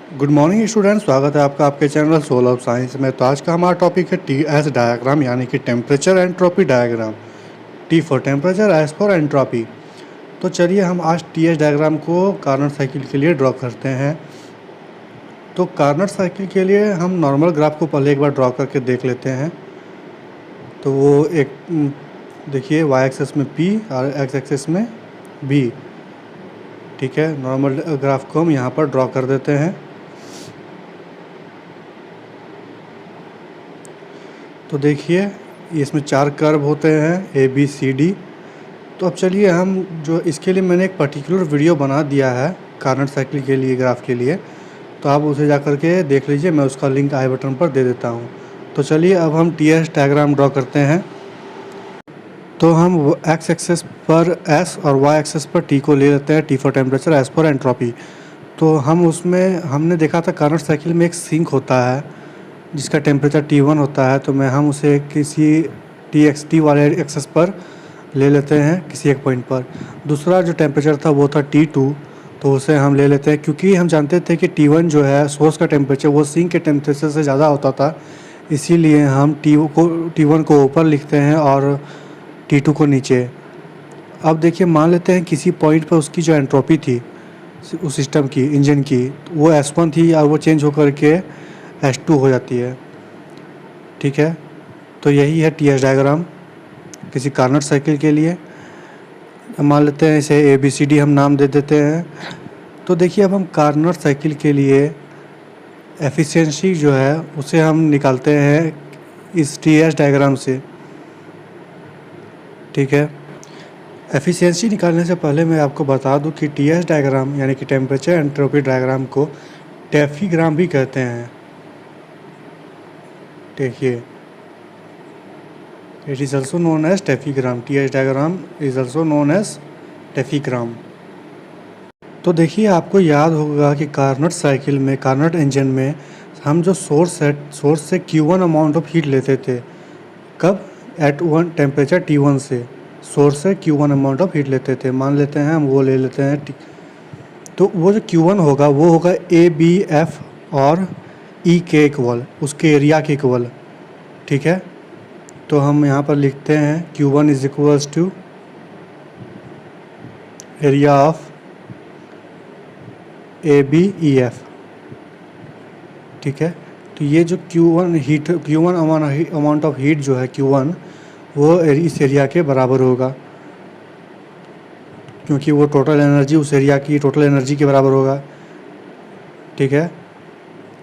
Good morning student, स्वागत है आपका आपके चैनल सोल ऑफ साइंस में। तो आज का हमारा टॉपिक है TS डायग्राम यानी कि temperature entropy diagram. T for temperature, S for entropy. तो चलिए हम आज TS डायग्राम को कार्नट साइकिल के लिए ड्रॉ करते हैं। तो कार्नट साइकिल के लिए हम नॉर्मल ग्राफ को पहले एक बार ड्रॉ करके देख लेते हैं। तो वो एक देखिए, y एक्सेस में P और x एक्सेस में B। ठीक है, नॉर्मल ग्राफ को हम यहाँ पर ड्रॉ कर देते हैं। तो देखिए इसमें 4 कर्व होते हैं A B C D। तो अब चलिए हम जो इसके लिए मैंने एक पर्टिकुलर वीडियो बना दिया है कार्नट साइकिल के लिए, ग्राफ के लिए। तो आप उसे जा कर के देख लीजिए, मैं उसका लिंक आई बटन पर दे देता हूँ। तो चलिए अब हम TS डायग्राम ड्रॉ करते हैं। तो हम x एक्सेस पर S और y एक्सेस पर T को ले लेते हैं, T for temperature, S for entropy. तो हम उसमें हमने देखा था कार्नट साइकिल में एक सिंक होता है जिसका टेम्परेचर T1 होता है। तो हम उसे किसी T वाले एक्सेस पर ले लेते हैं किसी एक पॉइंट पर। दूसरा जो टेम्परेचर था वो था T2, तो उसे हम ले लेते हैं क्योंकि हम जानते थे कि T1 जो है सोर्स का टेम्परेचर वो सिंक के टेम्परेचर से ज़्यादा होता था। इसीलिए हम T1 को ऊपर लिखते हैं और T2 को नीचे। अब देखिए, मान लेते हैं किसी पॉइंट पर उसकी जो एंट्रोपी थी उस सिस्टम की, इंजन की, वो S1 थी और वो चेंज होकर के S2 हो जाती है। ठीक है, तो यही है TS डायग्राम किसी कार्नट साइकिल के लिए। मान लेते हैं इसे ABCD हम नाम दे देते हैं। तो देखिए अब हम कार्नट साइकिल के लिए एफिशिएंसी जो है उसे हम निकालते हैं इस TS डायग्राम से। ठीक है, एफिशिएंसी निकालने से पहले मैं आपको बता दूं कि TS डायग्राम यानी कि टेम्परेचर एंट्रोपी डायग्राम को टेफीग्राम भी कहते हैं। देखिए, it is also known as tephigram. TS diagram is also known as tephigram. तो देखिए, आपको याद होगा कि कार्नट साइकिल में, कार्नट इंजन में हम जो सोर्स से Q1 अमाउंट ऑफ हीट लेते थे। कब? एट वन टेम्परेचर T1 से सोर्स से Q1 अमाउंट ऑफ हीट लेते थे। मान लेते हैं हम वो ले लेते हैं तो वो जो Q1 होगा वो होगा ABF और E के इक्वल, उसके एरिया के इक्वल। ठीक है, तो हम यहाँ पर लिखते हैं Q1 is equals to area of ABEF। ठीक है, तो ये जो Q1 अमाउंट ऑफ हीट जो है Q1, वो इस एरिया के बराबर होगा क्योंकि वो टोटल एनर्जी उस एरिया की टोटल एनर्जी के बराबर होगा। ठीक है,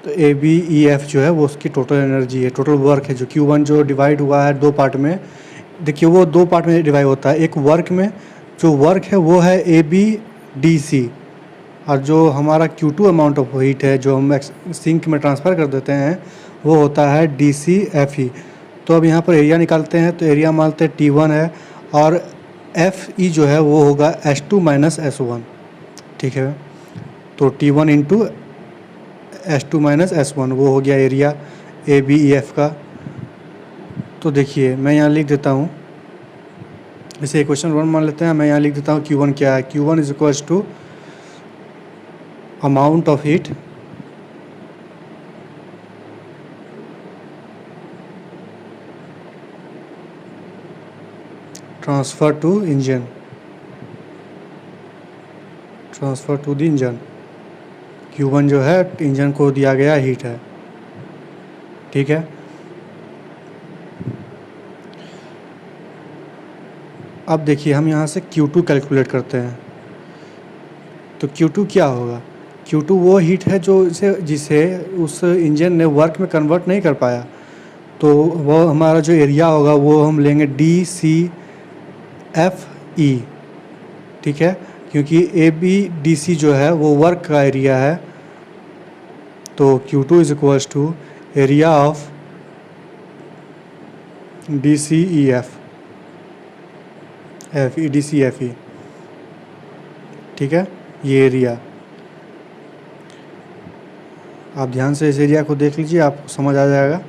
तो ABEF जो है वो उसकी टोटल एनर्जी है, टोटल वर्क है। जो Q1 जो डिवाइड हुआ है 2 पार्ट में, देखिए वो 2 पार्ट में डिवाइड होता है। एक वर्क में, जो वर्क है वो है ABDC, और जो हमारा Q2 अमाउंट ऑफ हीट है जो हम सिंक में ट्रांसफ़र कर देते हैं वो होता है DCFE। तो अब यहाँ पर एरिया निकालते हैं। तो एरिया मानते हैं T1 है और FE जो है वो होगा S2 माइनस S1। ठीक है, तो T1 into S2 minus S1 वो हो गया एरिया ABEF का। तो देखिए मैं यहाँ लिख देता हूँ, इसे इक्वेशन 1 मान लेते हैं। मैं यहाँ लिख देता हूँ Q1 क्या है। Q1 is equals to amount of heat transfer to the engine. Q1 जो है इंजन को दिया गया हीट है। ठीक है, अब देखिए हम यहाँ से Q2 कैलकुलेट करते हैं। तो Q2 क्या होगा? Q2 वो हीट है जिसे उस इंजन ने वर्क में कन्वर्ट नहीं कर पाया। तो वो हमारा जो एरिया होगा वो हम लेंगे DCFE। ठीक है, क्योंकि ABDC जो है वो वर्क का एरिया है। तो Q2 is equals to area of DCFE। ठीक है, ये एरिया आप ध्यान से इस एरिया को देख लीजिए, आपको समझ आ जाएगा।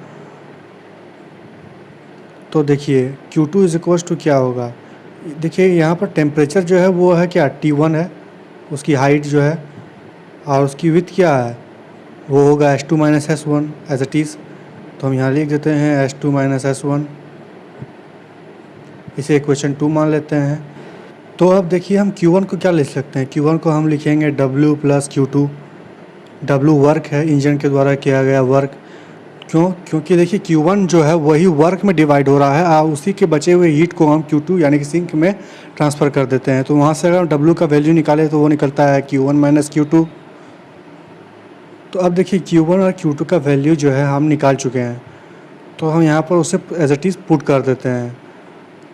तो देखिए Q2 इज इक्वल्स टू क्या होगा? देखिए यहाँ पर टेम्परेचर जो है वो है क्या, T1 है, उसकी हाइट जो है, और उसकी विड्थ क्या है वो होगा S2 minus S1 as it is. तो हम यहाँ लिख देते हैं S2 माइनस S1, इसे इक्वेशन 2 मान लेते हैं। तो अब देखिए हम Q1 को क्या लिख सकते हैं, Q1 को हम लिखेंगे W plus Q2। W work है, इंजन के द्वारा किया गया वर्क। क्योंकि देखिए Q1 जो है वही वर्क में डिवाइड हो रहा है, उसी के बचे हुए हीट को हम Q2 यानी कि सिंक में ट्रांसफ़र कर देते हैं। तो वहाँ से अगर हम W का वैल्यू निकालें तो वो निकलता है Q1 माइनस Q2। तो अब देखिए Q1 और Q2 का वैल्यू जो है हम निकाल चुके हैं, तो हम यहाँ पर उसे एज इट इज़ पुट कर देते हैं।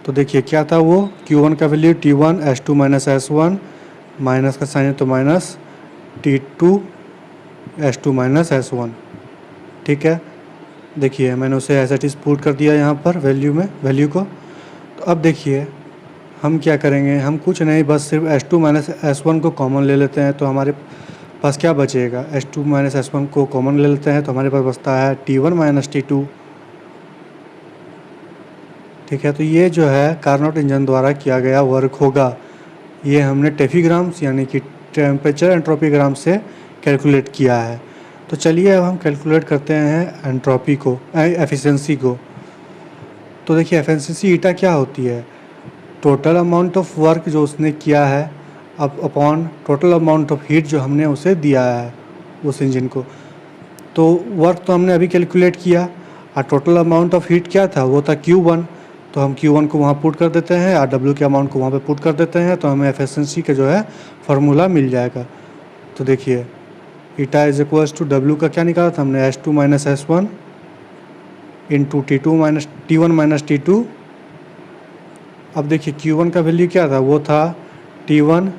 तो देखिए क्या था वो, Q1 का value T1 S2 minus S1, minus का साइन है तो minus T2 S2 minus S1। ठीक है, देखिए मैंने उसे एज इट इज़ पुट कर दिया यहाँ पर वैल्यू को। तो अब देखिए हम क्या करेंगे, हम कुछ नहीं बस सिर्फ S2 माइनस S1 को कॉमन ले लेते हैं। तो हमारे पास क्या बचेगा, S2 माइनस S1 को कॉमन ले लेते हैं तो हमारे पास बचता है T1 माइनस T2। ठीक है, तो ये जो है कार्नोट इंजन द्वारा किया गया वर्क होगा। ये हमने टेफीग्राम्स यानी कि टेम्परेचर एंट्रोपीग्राम से कैलकुलेट किया है। तो चलिए अब हम कैलकुलेट करते हैं एंट्रोपी को, एफिशिएंसी को। तो देखिए एफिशिएंसी ईटा क्या होती है, टोटल अमाउंट ऑफ वर्क जो उसने किया है upon total amount of heat जो हमने उसे दिया है उस इंजन को। तो वर्क तो हमने अभी कैलकुलेट किया और टोटल अमाउंट ऑफ हीट क्या था, वो था Q1। तो हम Q1 को वहाँ पुट कर देते हैं और W के अमाउंट को वहाँ पे पुट कर देते हैं, तो हमें एफिशिएंसी का जो है फार्मूला मिल जाएगा। तो देखिए eta is equals to W का क्या निकाला था हमने, S2 minus S1 into T1 minus T2। अब देखिए Q1 का वैल्यू क्या था, वो था T1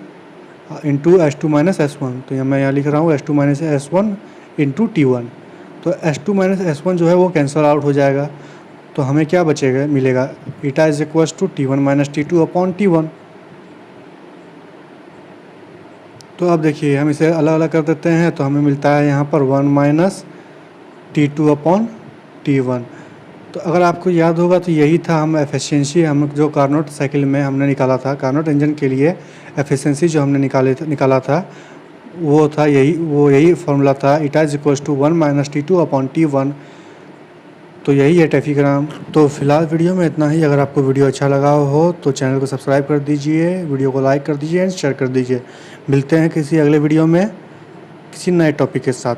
into S2 minus S1। तो मैं यहाँ लिख रहा हूँ S2 minus S1 into T1। तो S2 माइनस S1 जो है वो कैंसिल आउट हो जाएगा, तो हमें क्या बचेगा, मिलेगा eta is equals to T1 minus T2 upon T1। तो अब देखिए हम इसे अलग अलग कर देते हैं, तो हमें मिलता है यहाँ पर 1 माइनस T2 अपॉन T1। तो अगर आपको याद होगा तो यही था हम एफिशिएंसी हम जो कार्नोट साइकिल में हमने निकाला था, कार्नोट इंजन के लिए एफिशिएंसी जो हमने निकाला था वो था यही फार्मूला था, eta is equals to 1 minus T2 upon T1। तो यही है टेफीग्राम। तो फिलहाल वीडियो में इतना ही। अगर आपको वीडियो अच्छा लगा हो तो चैनल को सब्सक्राइब कर दीजिए, वीडियो को लाइक कर दीजिए एंड शेयर कर दीजिए। मिलते हैं किसी अगले वीडियो में किसी नए टॉपिक के साथ।